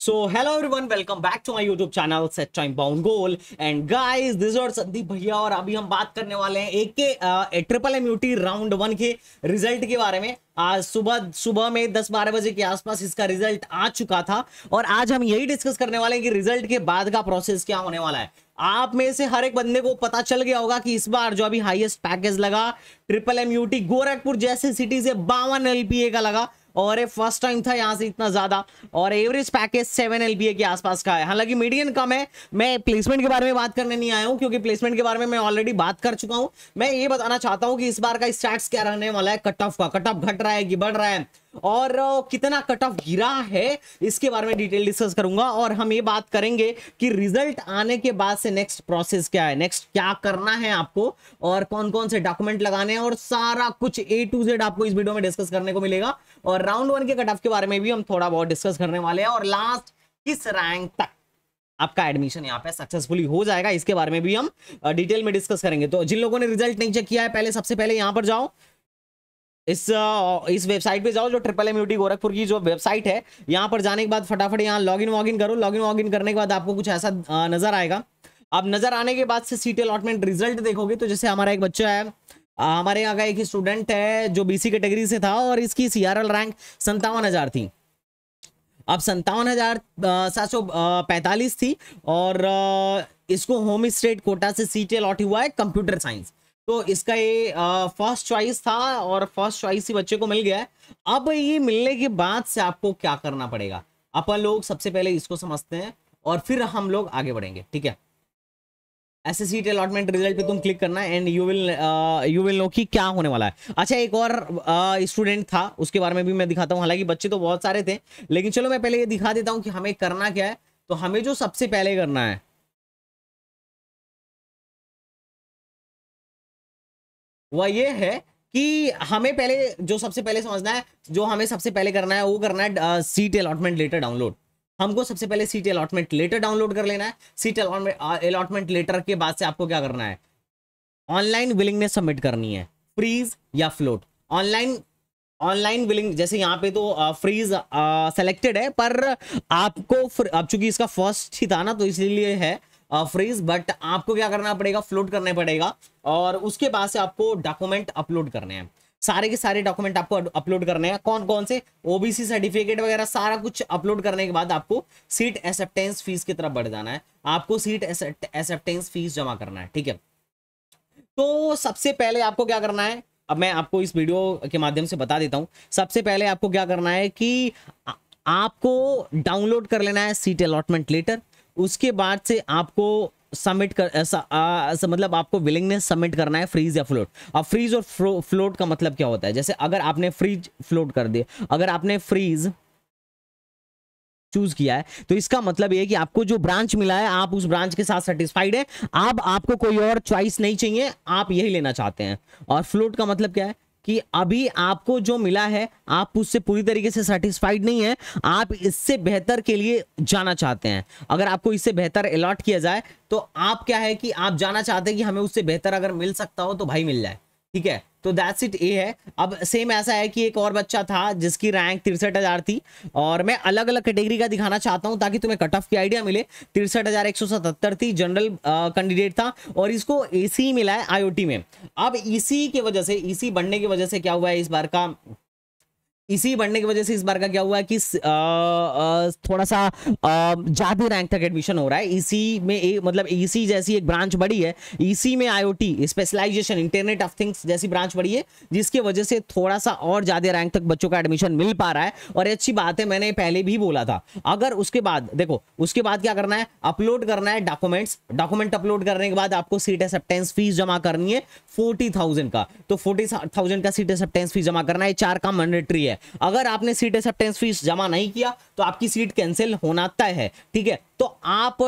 So hello everyone, welcome back to my YouTube channel Set Time Bound Goal and guys this is Sandeep भैया और अभी हम बात करने वाले हैं एक के ट्रिपल एमयूटी राउंड 1 के रिजल्ट के बारे में। आज सुबह में 10-12 बजे के आसपास इसका रिजल्ट आ चुका था और आज हम यही डिस्कस करने वाले हैं कि रिजल्ट के बाद का प्रोसेस क्या होने वाला है। आप में से हर एक बंदे को पता चल गया होगा कि इस बार जो अभी हाईएस्ट पैकेज लगा ट्रिपल एमयूटी गोरखपुर जैसे सिटी से 52 एलपीए का लगा और ये फर्स्ट टाइम था यहां से इतना ज्यादा और एवरेज पैकेज 7 एलपीए के आसपास का है। हालांकि मीडियन कम है। मैं प्लेसमेंट के बारे में बात करने नहीं आया हूं क्योंकि प्लेसमेंट के बारे में मैं ऑलरेडी बात कर चुका हूं। मैं ये बताना चाहता हूं कि इस बार का स्टैट्स क्या रहने वाला है, कट ऑफ का। कट ऑफ घट रहा है कि बढ़ रहा है और कितना कट ऑफ गिरा है इसके बारे में डिटेल डिस्कस करूंगा और हम ये बात करेंगे कि रिजल्ट आने के बाद से नेक्स्ट प्रोसेस क्या है, नेक्स्ट क्या करना है आपको और कौन कौन से डॉक्यूमेंट लगाने हैं और सारा कुछ A to Z आपको इस वीडियो में डिस्कस करने को मिलेगा। और राउंड 1 के कट ऑफ के बारे में भी हम थोड़ा बहुत डिस्कस करने वाले हैं और लास्ट किस रैंक तक आपका एडमिशन यहाँ पे सक्सेसफुली हो जाएगा इसके बारे में भी हम डिटेल में डिस्कस करेंगे। तो जिन लोगों ने रिजल्ट नहीं चेक किया है पहले सबसे पहले यहाँ पर जाओ, इस वेबसाइट पे जाओ जो ट्रिपल एमयूटी गोरखपुर की जो वेबसाइट है। यहाँ पर जाने के बाद फटाफट यहाँ लॉगिन करो। लॉगिन करने के बाद आपको कुछ ऐसा नजर आएगा। अब नजर आने के बाद से सीट अलॉटमेंट रिजल्ट देखोगे तो जैसे हमारा एक बच्चा है, हमारे यहाँ का एक स्टूडेंट है जो बीसी कैटेगरी से था और इसकी सीआरएल रैंक 57,000 थी। अब 57,745 थी और इसको होम स्टेट कोटा से सीट अलॉट हुआ है कंप्यूटर साइंस। तो इसका ये फर्स्ट चॉइस था और फर्स्ट चॉइस ही बच्चे को मिल गया है। अब ये मिलने के बाद से आपको क्या करना पड़ेगा, अपन लोग सबसे पहले इसको समझते हैं और फिर हम लोग आगे बढ़ेंगे। ठीक है, ऐसे सीट अलॉटमेंट रिजल्ट पे तुम क्लिक करना है एंड यू विल नो कि क्या होने वाला है। अच्छा, एक और स्टूडेंट था उसके बारे में भी मैं दिखाता हूँ। हालांकि बच्चे तो बहुत सारे थे लेकिन चलो मैं पहले ये दिखा देता हूँ कि हमें करना क्या है। तो हमें जो सबसे पहले करना है वह ये है कि हमें पहले जो सबसे पहले समझना है, जो हमें सबसे पहले करना है वो करना है सीट अलॉटमेंट लेटर डाउनलोड। हमको सबसे पहले सीट अलॉटमेंट लेटर डाउनलोड कर लेना है। सीट अलॉटमेंट लेटर के बाद से आपको क्या करना है, ऑनलाइन विलिंगनेस सबमिट करनी है, फ्रीज या फ्लोट। ऑनलाइन विलिंग जैसे यहाँ पे तो फ्रीज सेलेक्टेड है पर आपको अब चूंकि इसका फर्स्ट ही था ना तो इसलिए है फ्रीज, बट आपको क्या करना पड़ेगा, फ्लोट करना पड़ेगा और उसके बाद से आपको डॉक्यूमेंट अपलोड करने हैं। सारे के सारे डॉक्यूमेंट आपको अपलोड करने हैं। कौन कौन से, ओबीसी सर्टिफिकेट वगैरह सारा कुछ अपलोड करने के बाद आपको सीट एक्सेप्टेंस फीस की तरफ बढ़ जाना है। आपको सीट एक्सेप्टेंस फीस जमा करना है। ठीक है, तो सबसे पहले आपको क्या करना है, अब मैं आपको इस वीडियो के माध्यम से बता देता हूं। सबसे पहले आपको क्या करना है कि आपको डाउनलोड कर लेना है सीट अलॉटमेंट लेटर। उसके बाद से आपको सबमिट कर मतलब आपको विलिंगनेस सबमिट करना है, फ्रीज या फ्लोट। अब फ्रीज और फ्लोट का मतलब क्या होता है, जैसे अगर आपने फ्रीज फ्लोट कर दिया, अगर आपने फ्रीज चूज किया है तो इसका मतलब ये है कि आपको जो ब्रांच मिला है आप उस ब्रांच के साथ सेटिस्फाइड है। अब आपको कोई और चॉइस नहीं चाहिए, आप यही लेना चाहते हैं। और फ्लोट का मतलब क्या है कि अभी आपको जो मिला है आप उससे पूरी तरीके से सेटिस्फाइड नहीं है, आप इससे बेहतर के लिए जाना चाहते हैं। अगर आपको इससे बेहतर अलॉट किया जाए तो आप क्या है कि आप जाना चाहते हैं कि हमें उससे बेहतर अगर मिल सकता हो तो भाई मिल जाए। ठीक है, तो दैट्स इट, ये है। अब सेम ऐसा है कि एक और बच्चा था जिसकी रैंक 63,000 थी और मैं अलग अलग कैटेगरी का दिखाना चाहता हूं ताकि तुम्हें कट ऑफ की आइडिया मिले। 63,177 थी, जनरल कैंडिडेट था और इसको एसी मिला है आईओटी में। अब इसी की वजह से, इसी बढ़ने की वजह से क्या हुआ है इस बार का, इसी बढ़ने की वजह से इस बार का क्या हुआ है कि थोड़ा सा ज्यादा रैंक तक एडमिशन हो रहा है। इसी में मतलब इसी जैसी एक ब्रांच बड़ी है, इसी में IoT specialization internet of things जैसी ब्रांच बड़ी है जिसकी वजह से थोड़ा सा और ज्यादा रैंक तक बच्चों का एडमिशन मिल पा रहा है और अच्छी बात है। मैंने पहले भी बोला था। अगर उसके बाद देखो, उसके बाद क्या करना है, अपलोड करना है डॉक्यूमेंट्स। डॉक्यूमेंट अपलोड करने के बाद आपको सीट एक्सेप्टेंस फीस जमा करनी है 40,000 का। तो 40,000 का सीट एक्सेप्टेंस फीस जमा करना है, 4 का मैंडेटरी है। अगर आपने सीट एक्सेप्टेंस फीस जमा नहीं किया तो आपकी सीट कैंसिल होना तय है। ठीक है, तो आप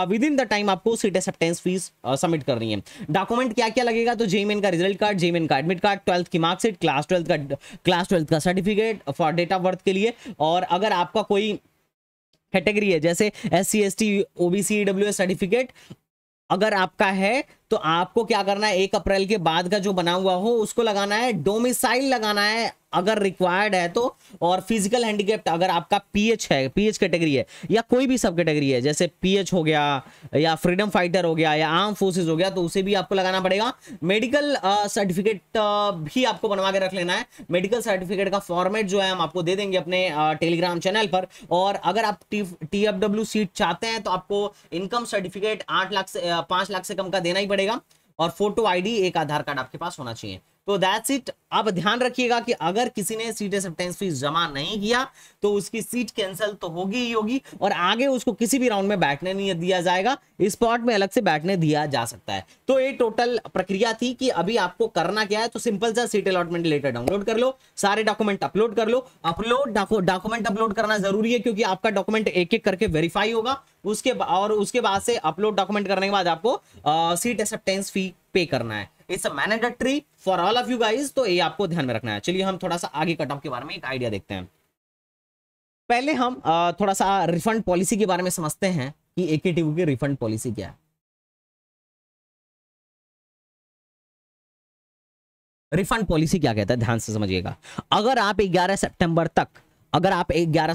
विद इन द टाइम आपको सीट एक्सेप्टेंस फीस सबमिट करनी है। डॉक्यूमेंट क्या क्या लगेगा, तो जेईई मेन का रिजल्ट कार्ड, जेईई मेन का एडमिट कार्ड, 12th की मार्कशीट, क्लास 12th का certificate for date of birth के लिए। और अगर आपका कोई कैटेगरी है जैसे SC ST OBC EWS certificate अगर आपका है तो आपको क्या करना है, 1 अप्रैल के बाद का जो बना हुआ हो उसको लगाना है। डोमिसाइल लगाना है अगर रिक्वायर्ड है तो, और फिजिकल हैंडीकैप्ड अगर आपका पीएच है, पीएच कैटेगरी है या कोई भी सब कैटेगरी है, जैसे पीएच हो गया या फ्रीडम फाइटर हो गया या आर्म फोर्सेस हो गया, तो उसे भी आपको लगाना पड़ेगा। मेडिकल सर्टिफिकेट भी आपको बनवा के रख लेना है। मेडिकल सर्टिफिकेट का फॉर्मेट जो है हम आपको दे देंगे अपने टेलीग्राम चैनल पर। और अगर आप TFW सीट चाहते हैं तो आपको इनकम सर्टिफिकेट 8 लाख से 5 लाख से कम का देना ही पड़ेगा, और फोटो आईडी, एक आधार कार्ड आपके पास होना चाहिए। तो दैट्स इट। आप ध्यान रखिएगा कि अगर किसी ने सीट एक्सेप्टेंस फीस जमा नहीं किया तो उसकी सीट कैंसिल तो होगी ही होगी, और आगे उसको किसी भी राउंड में बैठने नहीं दिया जाएगा, स्पॉट में अलग से बैठने दिया जा सकता है। तो ये टोटल प्रक्रिया थी कि अभी आपको करना क्या है। तो सिंपल सा सीट अलॉटमेंट लेटर डाउनलोड कर लो, सारे डॉक्यूमेंट अपलोड कर लो। डॉक्यूमेंट अपलोड करना जरूरी है क्योंकि आपका डॉक्यूमेंट एक एक करके वेरीफाई होगा। उसके बाद से अपलोड डॉक्यूमेंट करने के बाद आपको सीट एक्सेप्टेंस फी पे करना है। It's a mandatory for all of you guys, तो ये आपको ध्यान में रखना है। चलिए हम थोड़ा सा आगे कट ऑफ के बारे में एक आइडिया देखते हैं। पहले हम थोड़ा सा रिफंड पॉलिसी के बारे में समझते हैं कि AKTU की रिफंड पॉलिसी क्या है। रिफंड पॉलिसी क्या कहता है, ध्यान से समझिएगा। अगर आप 11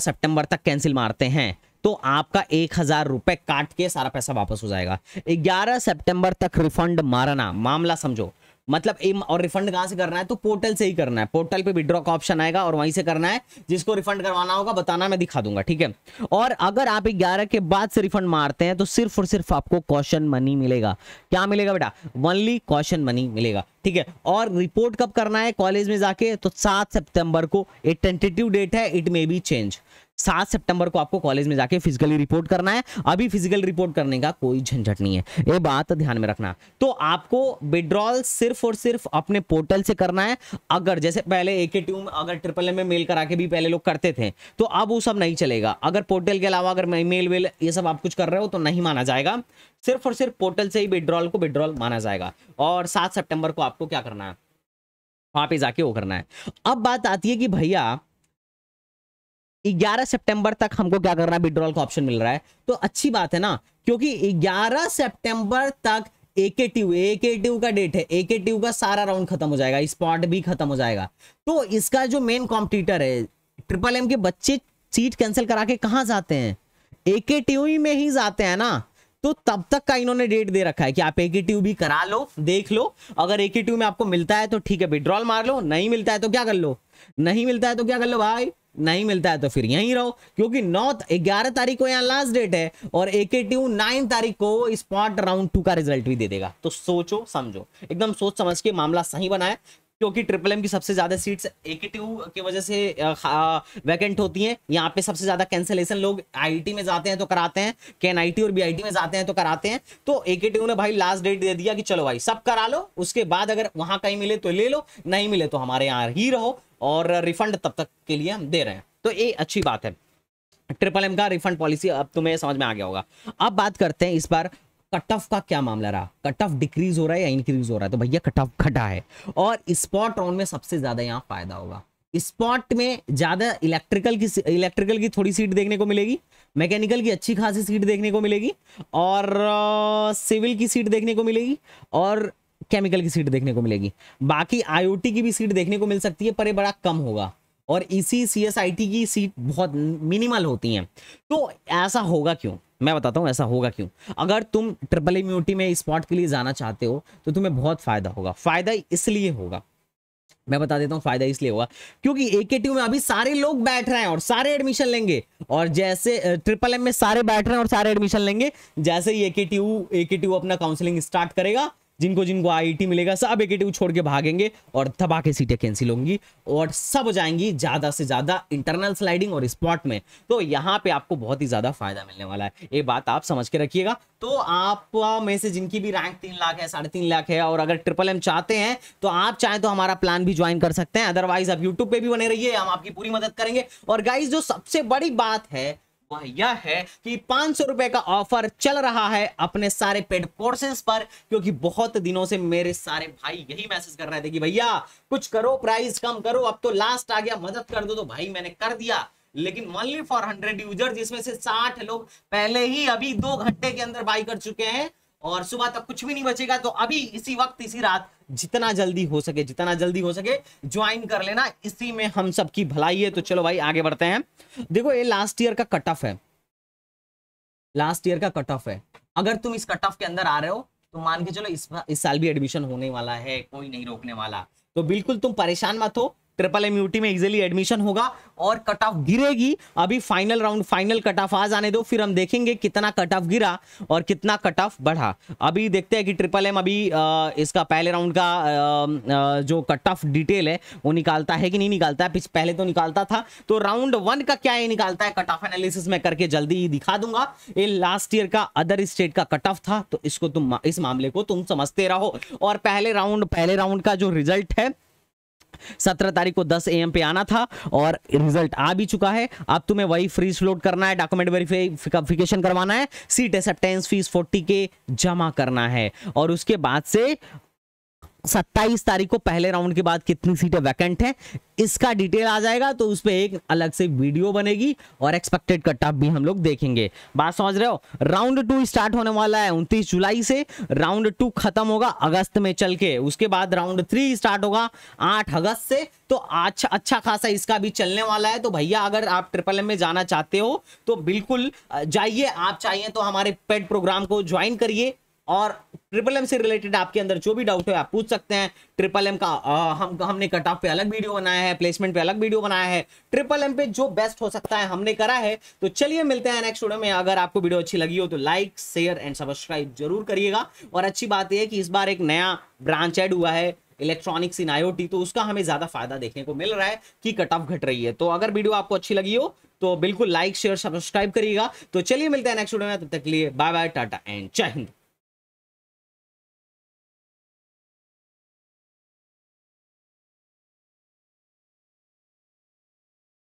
सितंबर तक कैंसिल मारते हैं तो आपका 1000 रुपए काट के सारा पैसा वापस हो जाएगा। 11 सितंबर तक रिफंड मारना, मामला समझो। मतलब और रिफंड कहां से करना है, तो पोर्टल से ही करना है। पोर्टल पे विड्रॉ का ऑप्शन आएगा और वहीं से करना है। जिसको रिफंड करवाना होगा बताना, मैं दिखा दूंगा, ठीक है। और अगर आप 11 के बाद से रिफंड मारते हैं तो सिर्फ और सिर्फ आपको कॉशन मनी मिलेगा। क्या मिलेगा बेटा, ओनली कॉशन मनी मिलेगा, ठीक है। और रिपोर्ट कब करना है कॉलेज में जाके, तो 7 सितंबर को। एक टेंटेटिव डेट है, इट मे बी चेंज। 7 सितंबर को आपको कॉलेज में जाके फिजिकली रिपोर्ट करना है। अभी फिजिकल रिपोर्ट करने का कोई झंझट नहीं है, ये बात ध्यान में रखना। तो आपको विड्रॉल सिर्फ और सिर्फ अपने पोर्टल से करना है। अगर जैसे पहले AKTU में अगर ट्रिपल एम में मेल करा के भी पहले लोग करते थे, तो अब वो सब नहीं चलेगा। अगर पोर्टल के अलावा अगर मेल वेल ये सब आप कुछ कर रहे हो तो नहीं माना जाएगा। सिर्फ और सिर्फ पोर्टल से ही विड्रॉल को विड्रॉल माना जाएगा। और 7 सितंबर को आपको क्या करना है, वहां पे जाके वो करना है। अब बात आती है कि भैया 11 सितंबर तक हमको क्या करना है, विड्रॉल का ऑप्शन मिल रहा है, तो अच्छी बात है ना। क्योंकि 11 सितंबर तक AKTU का डेट है, AKTU का सारा राउंड खत्म हो जाएगा, स्पॉट भी खत्म हो जाएगा। तो इसका जो मेन कॉम्पिटिटर है ट्रिपल एम के बच्चे सीट कैंसिल करा के कहां जाते हैं, AKTU में ही जाते हैं ना। तो तब तक का इन्होंने डेट दे रखा है कि आप AKTU भी करा लो, देख लो। अगर AKTU में आपको मिलता है तो ठीक है, विड्रॉल मार लो। नहीं मिलता है तो क्या कर लो, नहीं मिलता है तो क्या कर लो भाई, नहीं मिलता है तो फिर यहीं रहो। क्योंकि 11 तारीख को यहाँ लास्ट डेट है और AKTU 9 तारीख को स्पॉट राउंड 2 का रिजल्ट भी दे देगा। तो सोचो समझो, एकदम सोच समझ के मामला सही बनाए। क्योंकि ट्रिपल एम की सबसे ज्यादा सीट्स AKTU की वजह से वैकेंट होती हैं। यहाँ पे सबसे ज्यादा कैंसिलेशन लोग IIT में जाते हैं तो कराते हैं, KNIT और BIT में जाते हैं तो कराते हैं। तो AKTU ने भाई लास्ट डेट दे दिया कि चलो भाई सब करा लो, उसके बाद अगर वहां कहीं मिले तो ले लो, नहीं मिले तो हमारे यहाँ ही रहो, और रिफंड तब तक के लिए हम दे रहे हैं। तो ये अच्छी बात है। ट्रिपल एम का रिफंड पॉलिसी अब तुम्हें समझ में आ गया होगा। अब बात करते हैं इस बार कट ऑफ का क्या मामला रहा, कट ऑफ डिक्रीज हो रहा है या इंक्रीज हो रहा है। तो भैया कट ऑफ घटा है, और स्पॉट राउंड में सबसे ज्यादा यहाँ फायदा होगा। स्पॉट में ज्यादा इलेक्ट्रिकल की थोड़ी सीट देखने को मिलेगी, मैकेनिकल की अच्छी खासी सीट देखने को मिलेगी, और सिविल की सीट देखने को मिलेगी, और केमिकल की सीट देखने को मिलेगी। बाकी IoT की भी सीट देखने को मिल सकती है, पर ये बड़ा कम होगा। और इसी CSIT की सीट बहुत मिनिमल होती हैं। तो ऐसा होगा क्यों, मैं बताता हूं ऐसा होगा क्यों। अगर तुम ट्रिपल MUT में स्पॉट के लिए जाना चाहते हो तो तुम्हें बहुत फायदा होगा। फायदा इसलिए होगा, मैं बता देता हूं फायदा इसलिए होगा क्योंकि AKTU में अभी सारे लोग बैठ रहे हैं और सारे एडमिशन लेंगे। और जैसे ट्रिपल एम में सारे बैठ रहे हैं और सारे एडमिशन लेंगे, जैसे ही AKTU अपना काउंसलिंग स्टार्ट करेगा, जिनको जिनको IIT मिलेगा सब AKTU छोड़ के भागेंगे और दबा के सीटें कैंसिल होंगी और सब हो जाएंगी ज्यादा से ज्यादा इंटरनल स्लाइडिंग और स्पॉट में। तो यहाँ पे आपको बहुत ही ज्यादा फायदा मिलने वाला है, ये बात आप समझ के रखिएगा। तो आप में से जिनकी भी रैंक 3 लाख है, 3.5 लाख है, और अगर ट्रिपल एम चाहते हैं तो आप चाहें तो हमारा प्लान भी ज्वाइन कर सकते हैं। अदरवाइज आप यूट्यूब पे भी बने रहिए, हम आपकी पूरी मदद करेंगे। और गाइस जो सबसे बड़ी बात है वह यह है कि 500 रुपए का ऑफर चल रहा है अपने सारे पेड कोर्सेज पर, क्योंकि बहुत दिनों से मेरे सारे भाई यही मैसेज कर रहे थे कि भैया कुछ करो, प्राइस कम करो, अब तो लास्ट आ गया, मदद कर दो। तो भाई मैंने कर दिया, लेकिन ओनली फॉर 100 यूजर, जिसमें से 60 लोग पहले ही अभी 2 घंटे के अंदर बाई कर चुके हैं। और सुबह तक कुछ भी नहीं बचेगा। तो अभी इसी वक्त इसी रात जितना जल्दी हो सके ज्वाइन कर लेना, इसी में हम सबकी भलाई है। तो चलो भाई आगे बढ़ते हैं। देखो ये लास्ट ईयर का कट ऑफ है, लास्ट ईयर का कट ऑफ है। अगर तुम इस कट ऑफ के अंदर आ रहे हो तो मान के चलो इस साल भी एडमिशन होने वाला है, कोई नहीं रोकने वाला। तो बिल्कुल तुम परेशान मत हो, ट्रिपल एम यूटी में इजीली एडमिशन होगा और कट ऑफ गिरेगी। अभी final round final cut off आ जाने दो, फिर हम देखेंगे कितना कट ऑफ गिरा और कितना कट ऑफ बढ़ा। अभी देखते हैं कि ट्रिपल एम अभी इसका पहले राउंड का जो कट ऑफ डिटेल है वो निकालता है कि नहीं निकालता है। पहले तो निकालता था, तो राउंड 1 का क्या ये निकालता है कट ऑफ एनालिसिस में करके जल्दी ही दिखा दूंगा। ये लास्ट ईयर का अदर स्टेट का कट ऑफ था, तो इसको तुम इस मामले को तुम समझते रहो। और पहले राउंड का जो रिजल्ट है 17 तारीख को 10 AM पे आना था और रिजल्ट आ भी चुका है। अब तुम्हें वही फ्रीज फ्लोट करना है, डॉक्यूमेंट वेरिफिकेशन करवाना है, सीट एक्सेप्टेंस फीस 40K जमा करना है और उसके बाद से 27 तारीख को पहले राउंड के बाद कितनी सीटें वैकेंट हैं इसका डिटेल आ जाएगा। तो उस पर एक अलग से वीडियो बनेगी और एक्सपेक्टेड कट ऑफ भी हम लोग देखेंगे। बात समझ रहे हो? राउंड 2 स्टार्ट होने वाला है 29 जुलाई से, राउंड 2 खत्म होगा अगस्त में चल के, उसके बाद राउंड 3 स्टार्ट होगा 8 अगस्त से। तो अच्छा खासा इसका भी चलने वाला है। तो भैया अगर आप ट्रिपल एम में जाना चाहते हो तो बिल्कुल जाइए। आप चाहिए तो हमारे पेड प्रोग्राम को ज्वाइन करिए और ट्रिपल एम से रिलेटेड आपके अंदर जो भी डाउट है आप पूछ सकते हैं। ट्रिपल एम का हमने कट ऑफ पे अलग वीडियो बनाया है, प्लेसमेंट पे अलग वीडियो बनाया है, ट्रिपल एम पे जो बेस्ट हो सकता है हमने करा है। तो चलिए मिलते हैं नेक्स्ट वीडियो में। अगर आपको वीडियो अच्छी लगी हो तो लाइक शेयर एंड सब्सक्राइब जरूर करिएगा। और अच्छी बात यह है कि इस बार एक नया ब्रांच ऐड हुआ है इलेक्ट्रॉनिक्स इन IoT, तो उसका हमें ज्यादा फायदा देखने को मिल रहा है कि कट ऑफ घट रही है। तो अगर वीडियो आपको अच्छी लगी हो तो बिल्कुल लाइक शेयर सब्सक्राइब करिएगा। तो चलिए मिलते हैं नेक्स्ट वीडियो में, तब तक के लिए बाय बाय, टाटा एंड जय हिंद।